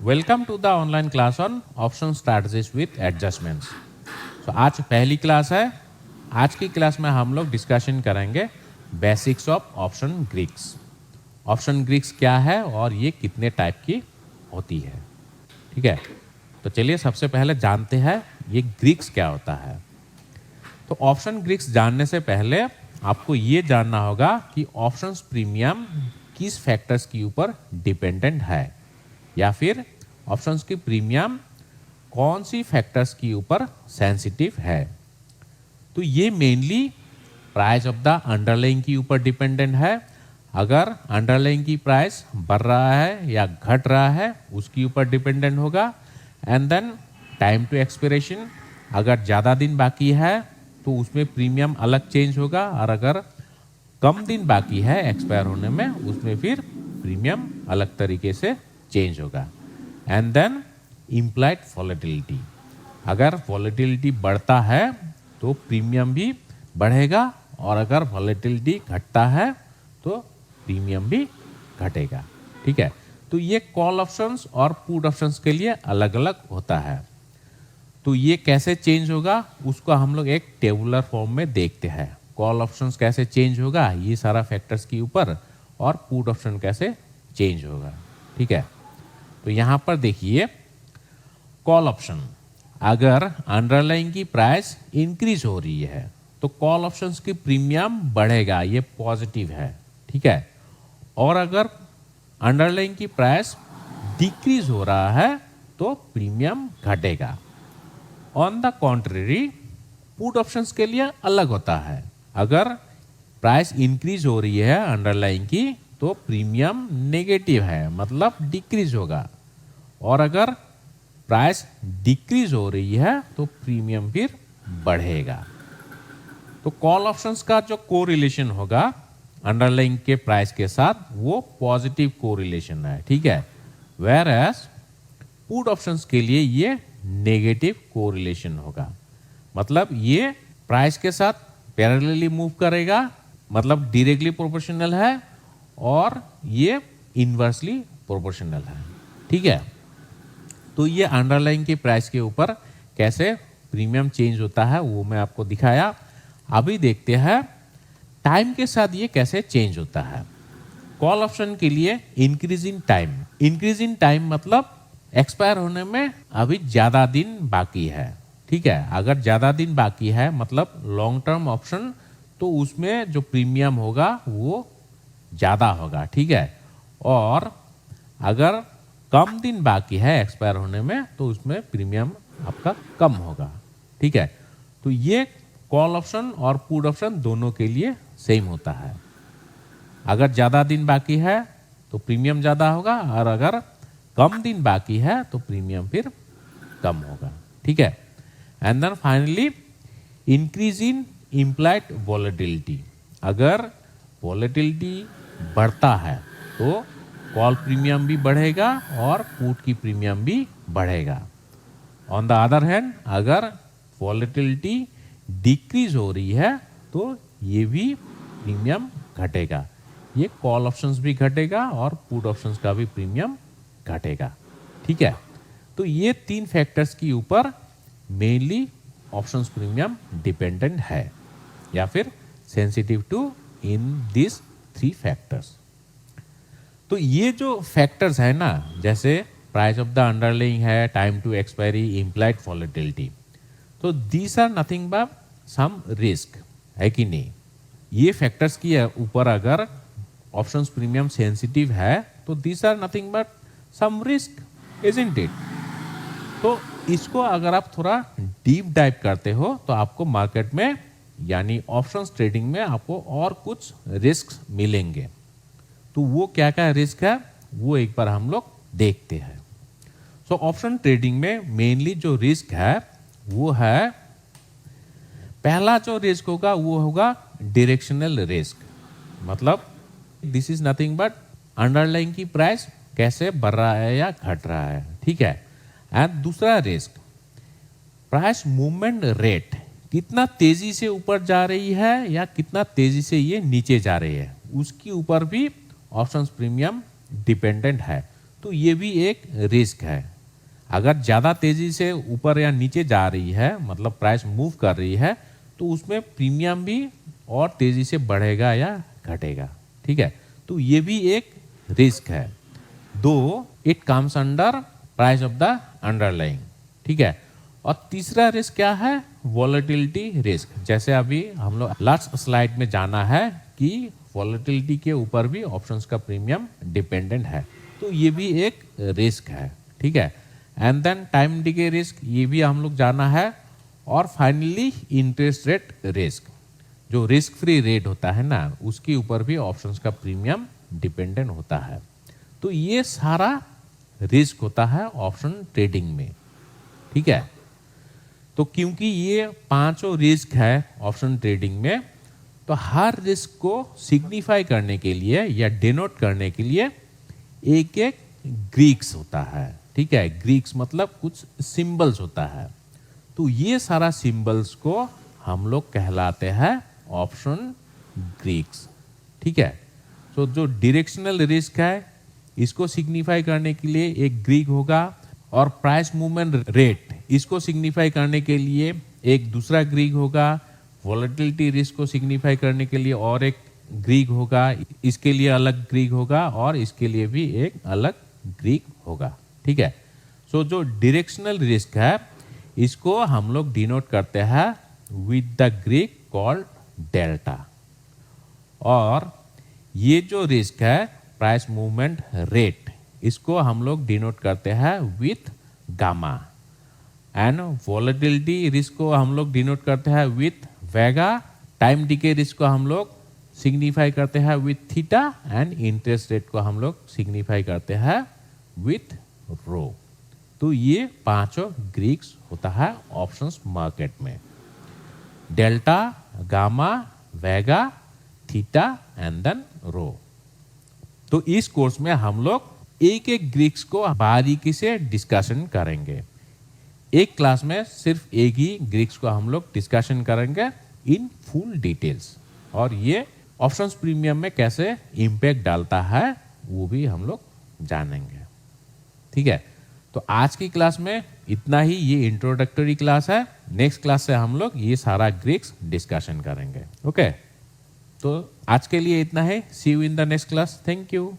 Welcome to the online class on option strategies with adjustments. तो आज पहली class है। आज की क्लास में हम लोग डिस्कशन करेंगे basics of option Greeks. Option Greeks क्या है और ये कितने टाइप की होती है। ठीक है, तो चलिए सबसे पहले जानते हैं ये ग्रीक्स क्या होता है। तो ऑप्शन ग्रीक्स जानने से पहले आपको ये जानना होगा कि ऑप्शंस प्रीमियम किस फैक्टर्स के ऊपर डिपेंडेंट है, या फिर ऑप्शंस की प्रीमियम कौन सी फैक्टर्स के ऊपर सेंसिटिव है। तो ये mainly price of the underlying के ऊपर डिपेंडेंट है। अगर अंडरलाइंग की प्राइस बढ़ रहा है या घट रहा है उसके ऊपर डिपेंडेंट होगा। And then time to expiration, अगर ज़्यादा दिन बाकी है तो उसमें प्रीमियम अलग चेंज होगा, और अगर कम दिन बाकी है एक्सपायर होने में उसमें फिर प्रीमियम अलग तरीके से चेंज होगा। एंड देन इम्प्लाइड वॉलेटिलिटी, अगर वॉलेटिलिटी बढ़ता है तो प्रीमियम भी बढ़ेगा, और अगर वॉलेटिलिटी घटता है तो प्रीमियम भी घटेगा। ठीक है, तो ये कॉल ऑप्शंस और पुट ऑप्शंस के लिए अलग अलग होता है। तो ये कैसे चेंज होगा उसको हम लोग एक टेबुलर फॉर्म में देखते हैं। कॉल ऑप्शंस कैसे चेंज होगा ये सारा फैक्टर्स के ऊपर, और पुट ऑप्शन कैसे चेंज होगा। ठीक है, तो यहाँ पर देखिए कॉल ऑप्शन, अगर अंडरलाइंग की प्राइस इंक्रीज हो रही है तो कॉल ऑप्शंस की प्रीमियम बढ़ेगा, ये पॉजिटिव है। ठीक है, और अगर अंडरलाइंग की प्राइस डिक्रीज हो रहा है तो प्रीमियम घटेगा। On the contrary put options के लिए अलग होता है। अगर प्राइस इंक्रीज हो रही है अंडरलाइंग की तो प्रीमियम नेगेटिव है, मतलब डिक्रीज होगा, और अगर प्राइस डिक्रीज हो रही है तो प्रीमियम फिर बढ़ेगा। तो कॉल ऑप्शंस का जो कोरिलेशन होगा अंडरलाइंग के प्राइस के साथ वो पॉजिटिव कोरिलेशन है। ठीक है, वेयर एज पुट ऑप्शंस के लिए ये नेगेटिव कोरिलेशन होगा, मतलब ये प्राइस के साथ पैरेलली मूव करेगा, मतलब डायरेक्टली प्रोपोर्शनल है, और ये इनवर्सली प्रोपोर्शनल है। ठीक है, तो ये अंडरलाइंग की प्राइस के ऊपर कैसे प्रीमियम चेंज होता है वो मैं आपको दिखाया। अभी देखते हैं टाइम के साथ ये कैसे चेंज होता है। कॉल ऑप्शन के लिए increase in time, increase in time मतलब एक्सपायर होने में अभी ज्यादा दिन बाकी है। ठीक है, अगर ज्यादा दिन बाकी है मतलब लॉन्ग टर्म ऑप्शन, तो उसमें जो प्रीमियम होगा वो ज्यादा होगा। ठीक है, और अगर कम दिन बाकी है एक्सपायर होने में तो उसमें प्रीमियम आपका कम होगा। ठीक है, तो ये कॉल ऑप्शन और पुट ऑप्शन दोनों के लिए सेम होता है। अगर ज्यादा दिन बाकी है तो प्रीमियम ज्यादा होगा, और अगर कम दिन बाकी है तो प्रीमियम फिर कम होगा। ठीक है, and then finally increase in implied volatility, अगर वॉलेटिलिटी बढ़ता है तो कॉल प्रीमियम भी बढ़ेगा और पुट की प्रीमियम भी बढ़ेगा। ऑन द अदर हैंड अगर वॉलेटिलिटी डिक्रीज हो रही है तो ये भी प्रीमियम घटेगा, ये कॉल ऑप्शंस भी घटेगा और पुट ऑप्शंस का भी प्रीमियम घटेगा। ठीक है, तो ये तीन फैक्टर्स के ऊपर मेनली ऑप्शंस प्रीमियम डिपेंडेंट है, या फिर sensitive to in this three factors. तो ये जो फैक्टर्स है ना, जैसे प्राइस ऑफ द अंडरलाइंग है, time to expiry, implied volatility, तो these are nothing but some risk, है कि नहीं। ये फैक्टर्स के ऊपर अगर ऑप्शंस प्रीमियम सेंसिटिव है तो these are nothing but some risk, isn't it. तो इसको अगर आप थोड़ा डीप डाइव करते हो तो आपको मार्केट में यानी ऑप्शंस ट्रेडिंग में आपको और कुछ रिस्क मिलेंगे। तो वो क्या क्या रिस्क है वो एक बार हम लोग देखते हैं। सो ऑप्शन ट्रेडिंग में मेनली जो रिस्क है वो है, पहला जो रिस्क होगा वो होगा डायरेक्शनल रिस्क, मतलब this is nothing but underlying की प्राइस कैसे बढ़ रहा है या घट रहा है। ठीक है, एंड दूसरा रिस्क प्राइस मूवमेंट रेट, कितना तेजी से ऊपर जा रही है या कितना तेजी से ये नीचे जा रही है, उसके ऊपर भी ऑप्शंस प्रीमियम डिपेंडेंट है। तो ये भी एक रिस्क है। अगर ज़्यादा तेज़ी से ऊपर या नीचे जा रही है, मतलब प्राइस मूव कर रही है, तो उसमें प्रीमियम भी और तेज़ी से बढ़ेगा या घटेगा। ठीक है, तो ये भी एक रिस्क है। दो it comes under price of the underlying. ठीक है, और तीसरा रिस्क क्या है? Volatility risk. जैसे अभी हम लोग लास्ट स्लाइड में जाना है कि वॉलेटिलिटी के ऊपर भी ऑप्शंस का प्रीमियम डिपेंडेंट है, तो ये भी एक रिस्क है। ठीक है, and then time decay risk, ये भी हम लोग जाना है। और फाइनली इंटरेस्ट रेट रिस्क, जो रिस्क फ्री रेट होता है ना, उसके ऊपर भी ऑप्शंस का प्रीमियम डिपेंडेंट होता है। तो ये सारा रिस्क होता है ऑप्शन ट्रेडिंग में। ठीक है, तो क्योंकि ये पांचों रिस्क है ऑप्शन ट्रेडिंग में, तो हर रिस्क को सिग्निफाई करने के लिए या डिनोट करने के लिए एक एक ग्रीक्स होता है। ठीक है, ग्रीक्स मतलब कुछ सिंबल्स होता है। तो ये सारा सिंबल्स को हम लोग कहलाते हैं ऑप्शन ग्रीक्स। ठीक है, तो जो डायरेक्शनल रिस्क है, इसको सिग्निफाई करने के लिए एक ग्रीक होगा, और प्राइस मूवमेंट रेट, इसको सिग्निफाई करने के लिए एक दूसरा ग्रीक होगा। वॉलेटिलिटी रिस्क को सिग्निफाई करने के लिए और एक ग्रीक होगा, इसके लिए अलग ग्रीक होगा, और इसके लिए भी एक अलग ग्रीक होगा। ठीक है, सो जो डायरेक्शनल रिस्क है, इसको हम लोग डिनोट करते हैं with the Greek called delta. और ये जो रिस्क है प्राइस मूवमेंट रेट, इसको हम लोग डिनोट करते हैं with gamma. And volatility risk को हम लोग डिनोट करते हैं with Vega. Time decay risk को हम लोग सिग्निफाई करते हैं with theta, and interest rate को हम लोग सिग्निफाई करते हैं विथ रो। तो ये पांचों ग्रीक्स होता है ऑप्शंस मार्केट में: delta, gamma, vega, theta and then rho. तो इस कोर्स में हम लोग एक एक ग्रीक्स को बारीकी से डिस्कशन करेंगे। एक क्लास में सिर्फ एक ही ग्रीक्स को हम लोग डिस्कशन करेंगे इन फुल डिटेल्स, और ये ऑप्शंस प्रीमियम में कैसे इंपैक्ट डालता है वो भी हम लोग जानेंगे। ठीक है, तो आज की क्लास में इतना ही। ये इंट्रोडक्टरी क्लास है। नेक्स्ट क्लास से हम लोग ये सारा ग्रीक्स डिस्कशन करेंगे। ओके, तो आज के लिए इतना है। See you in the next class. Thank you.